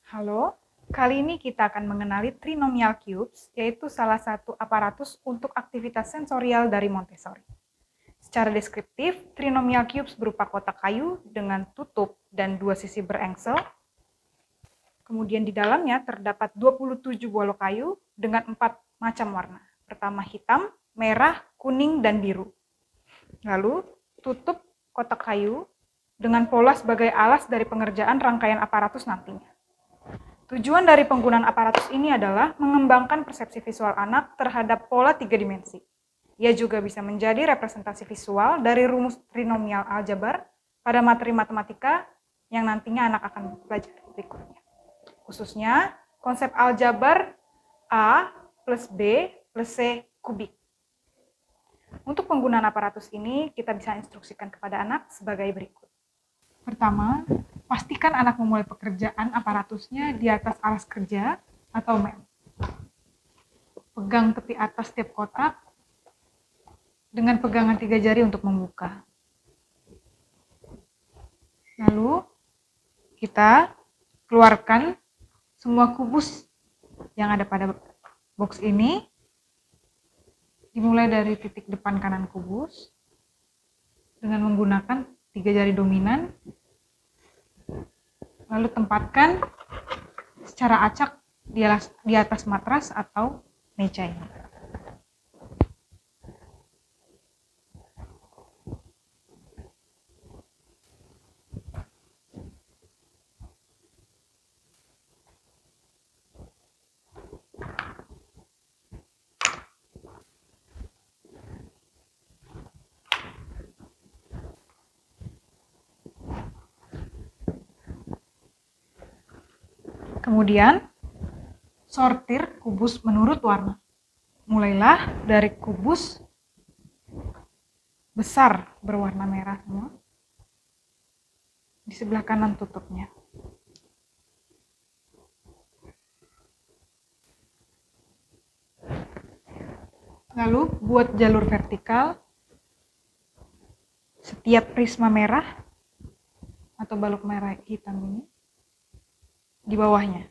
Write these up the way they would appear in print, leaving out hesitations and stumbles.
Halo, kali ini kita akan mengenali trinomial cubes, yaitu salah satu aparatus untuk aktivitas sensorial dari Montessori. Secara deskriptif, trinomial cubes berupa kotak kayu dengan tutup dan dua sisi berengsel. Kemudian di dalamnya terdapat 27 bolok kayu dengan 4 macam warna. Pertama hitam, merah, kuning, dan biru. Lalu tutup kotak kayu dengan pola sebagai alas dari pengerjaan rangkaian aparatus nantinya. Tujuan dari penggunaan aparatus ini adalah mengembangkan persepsi visual anak terhadap pola 3 dimensi. Ia juga bisa menjadi representasi visual dari rumus trinomial aljabar pada materi matematika yang nantinya anak akan belajar berikutnya. Khususnya konsep aljabar A plus B plus C kubik. Untuk penggunaan aparatus ini, kita bisa instruksikan kepada anak sebagai berikut. Pertama, pastikan anak memulai pekerjaan aparatusnya di atas alas kerja atau mem. Pegang tepi atas setiap kotak dengan pegangan 3 jari untuk membuka. Lalu, kita keluarkan semua kubus yang ada pada box ini, dimulai dari titik depan kanan kubus, dengan menggunakan 3 jari dominan, lalu tempatkan secara acak di atas matras atau meja ini. Kemudian, sortir kubus menurut warna. Mulailah dari kubus besar berwarna merah semua. Di sebelah kanan tutupnya. Lalu buat jalur vertikal setiap prisma merah atau balok merah hitam ini di bawahnya.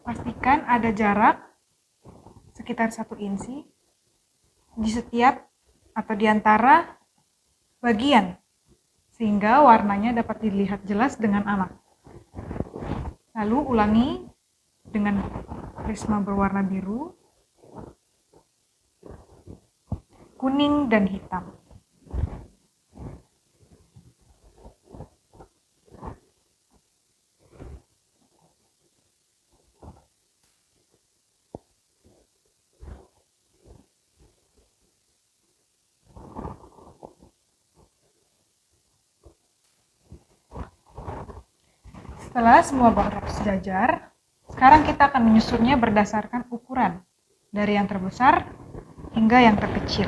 Pastikan ada jarak sekitar 1 inci di setiap atau di antara bagian sehingga warnanya dapat dilihat jelas dengan anak. Lalu ulangi dengan prisma berwarna biru, kuning, dan hitam. Setelah semua box sejajar, sekarang kita akan menyusunnya berdasarkan ukuran dari yang terbesar hingga yang terkecil.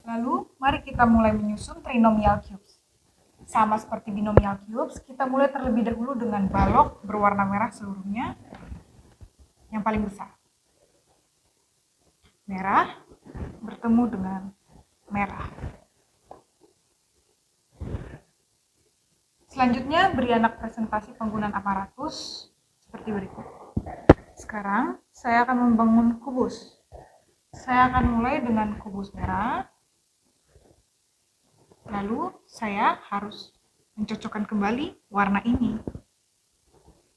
Lalu, mari kita mulai menyusun trinomial cubes. Sama seperti binomial cubes, kita mulai terlebih dahulu dengan balok berwarna merah seluruhnya, yang paling besar. Merah bertemu dengan merah. Selanjutnya, beri anak presentasi penggunaan aparatus seperti berikut. Sekarang, saya akan membangun kubus. Saya akan mulai dengan kubus merah. Lalu saya harus mencocokkan kembali warna ini.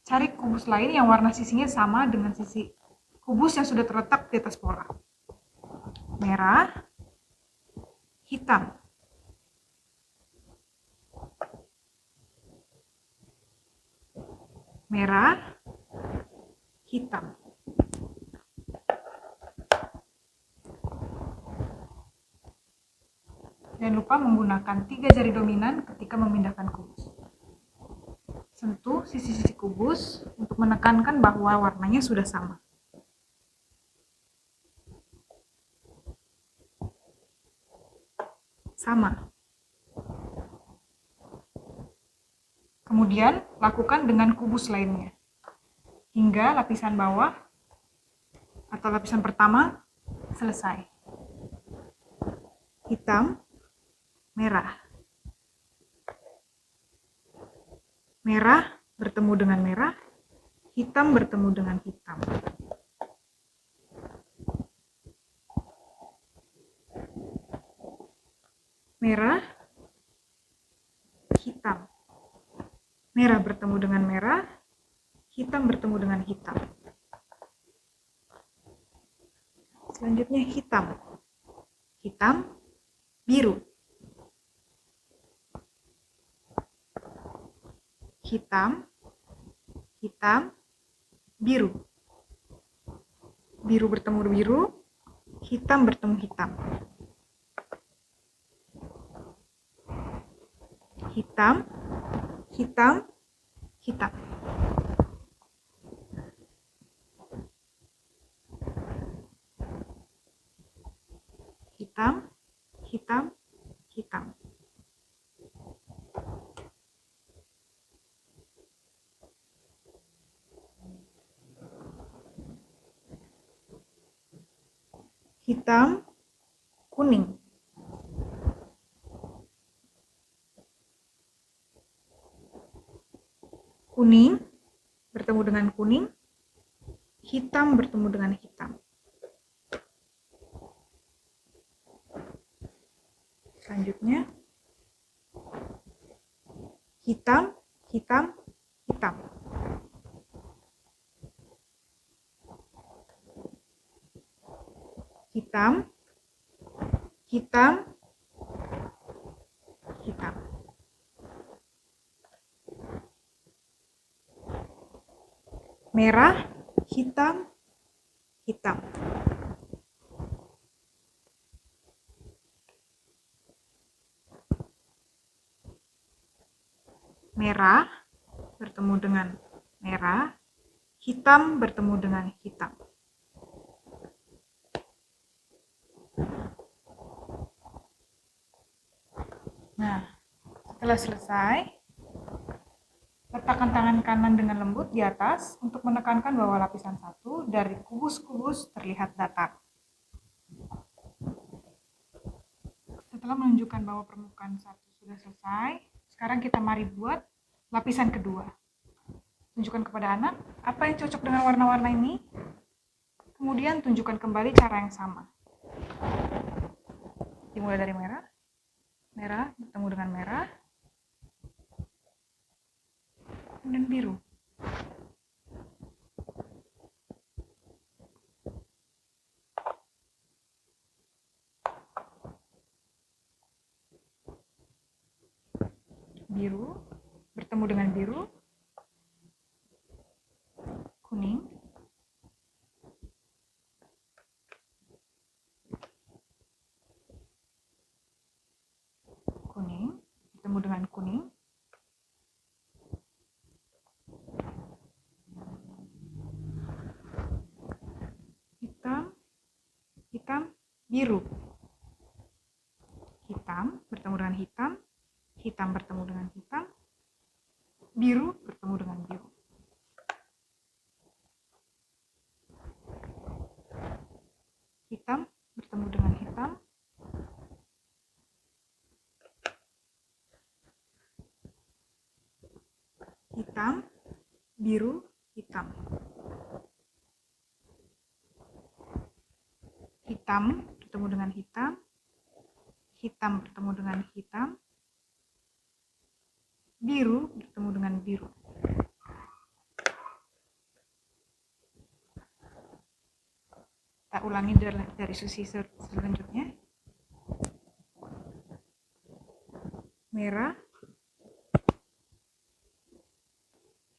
Cari kubus lain yang warna sisinya sama dengan sisi kubus yang sudah terletak di atas pola. Merah, hitam. Merah, hitam. Jangan lupa menggunakan 3 jari dominan ketika memindahkan kubus. Sentuh sisi-sisi kubus untuk menekankan bahwa warnanya sudah sama. Kemudian, lakukan dengan kubus lainnya. Hingga lapisan bawah atau lapisan pertama selesai. Hitam, merah. Merah bertemu dengan merah, hitam bertemu dengan hitam. Merah, hitam. Merah bertemu dengan merah, hitam bertemu dengan hitam. Selanjutnya hitam. Hitam, biru. Hitam, hitam, biru. Biru bertemu biru, hitam bertemu hitam. Hitam, hitam, hitam. Hitam, hitam, hitam. Hitam, kuning. Kuning bertemu dengan kuning, hitam bertemu dengan hitam. Selanjutnya, hitam, hitam, hitam. Hitam, hitam, hitam. Merah, hitam, hitam. Merah bertemu dengan merah, hitam bertemu dengan hitam. Nah, setelah selesai, letakkan tangan kanan dengan lembut di atas untuk menekankan bahwa lapisan 1 dari kubus-kubus terlihat datar. Setelah menunjukkan bahwa permukaan 1 sudah selesai, sekarang kita mari buat lapisan kedua. Tunjukkan kepada anak apa yang cocok dengan warna-warna ini. Kemudian tunjukkan kembali cara yang sama. Dimulai dari merah. Merah bertemu dengan merah. Kemudian biru. Biru bertemu dengan biru. Kuning. Kuning bertemu dengan kuning. Hitam, hitam, biru. Hitam bertemu dengan hitam. Hitam bertemu dengan hitam. Biru bertemu dengan biru. Hitam bertemu dengan hitam. Hitam, biru, hitam. Hitam bertemu dengan hitam. Hitam bertemu dengan hitam. Biru bertemu dengan biru. Kita ulangi dari sisi selanjutnya. Merah,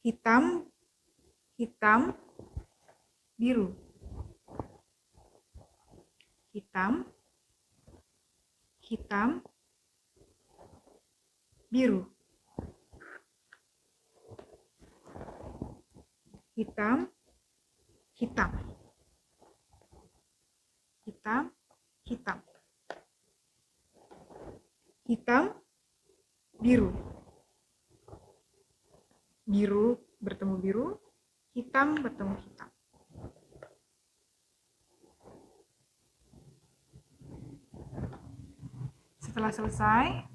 hitam, hitam, biru. Hitam, hitam, biru, hitam, hitam, hitam, hitam, hitam, biru, biru bertemu biru, hitam bertemu hitam. Setelah selesai,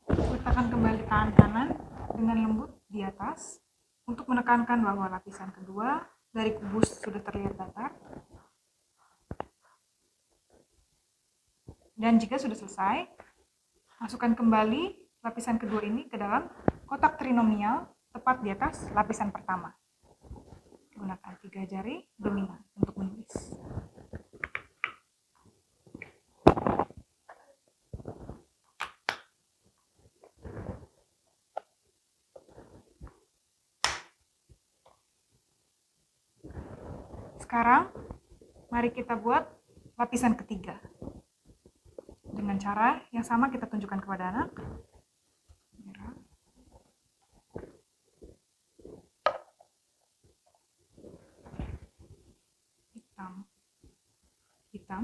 letakkan kembali tangan kanan dengan lembut di atas untuk menekankan bahwa lapisan kedua dari kubus sudah terlihat datar. Dan jika sudah selesai, masukkan kembali lapisan kedua ini ke dalam kotak trinomial tepat di atas lapisan pertama. Gunakan 3 jari dominan untuk menulis. Sekarang, mari kita buat lapisan ketiga. Dengan cara yang sama kita tunjukkan kepada anak. Merah. Hitam. Hitam.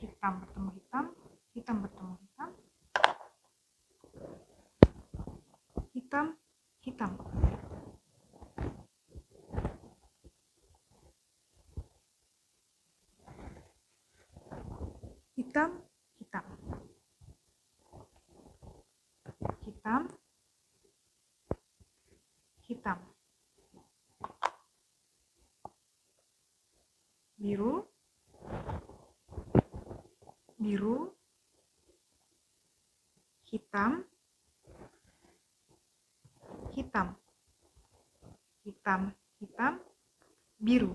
Hitam bertemu hitam. Hitam bertemu hitam. Hitam. Hitam. Hitam, hitam, hitam, hitam, biru, biru, hitam, hitam, hitam, hitam, biru,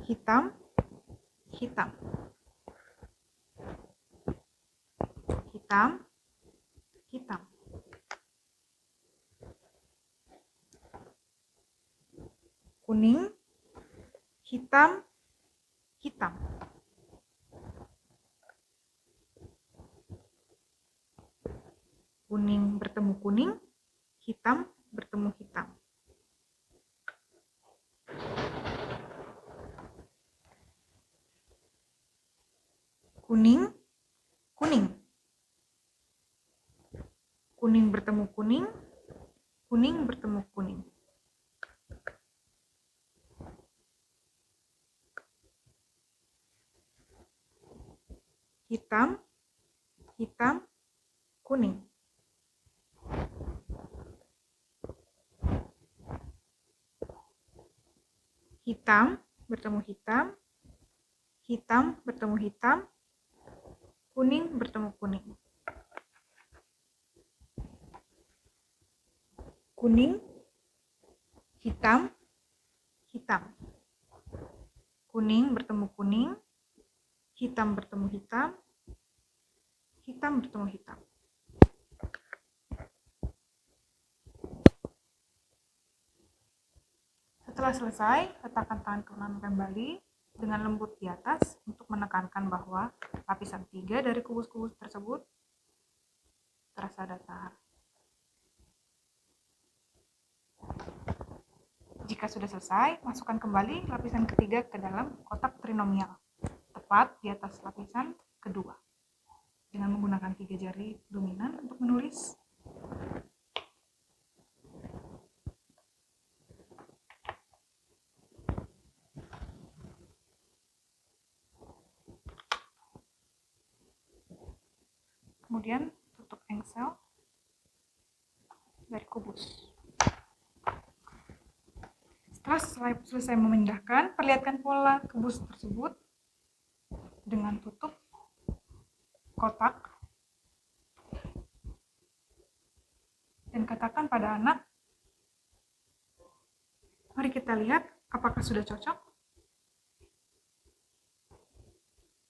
hitam, hitam, hitam, hitam, kuning, hitam, hitam, kuning bertemu kuning, hitam bertemu hitam, kuning, kuning, kuning bertemu kuning, kuning bertemu kuning, hitam, hitam, kuning, hitam bertemu hitam, hitam bertemu hitam, kuning bertemu kuning, kuning, hitam, hitam, kuning bertemu kuning, hitam bertemu hitam, hitam bertemu hitam. Setelah selesai, letakkan tangan kanan kembali dengan lembut di atas untuk menekankan bahwa lapisan 3 dari kubus-kubus tersebut terasa datar. Jika sudah selesai, masukkan kembali lapisan ketiga ke dalam kotak trinomial, tepat di atas lapisan kedua, dengan menggunakan 3 jari dominan untuk menulis. Kemudian tutup engsel dari kubus. Setelah selesai memindahkan, perlihatkan pola kubus tersebut dengan tutup kotak dan katakan pada anak, mari kita lihat apakah sudah cocok.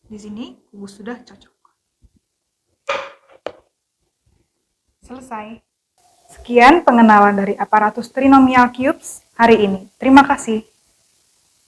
Di sini kubus sudah cocok. Selesai. Sekian pengenalan dari aparatus trinomial cubes hari ini. Terima kasih.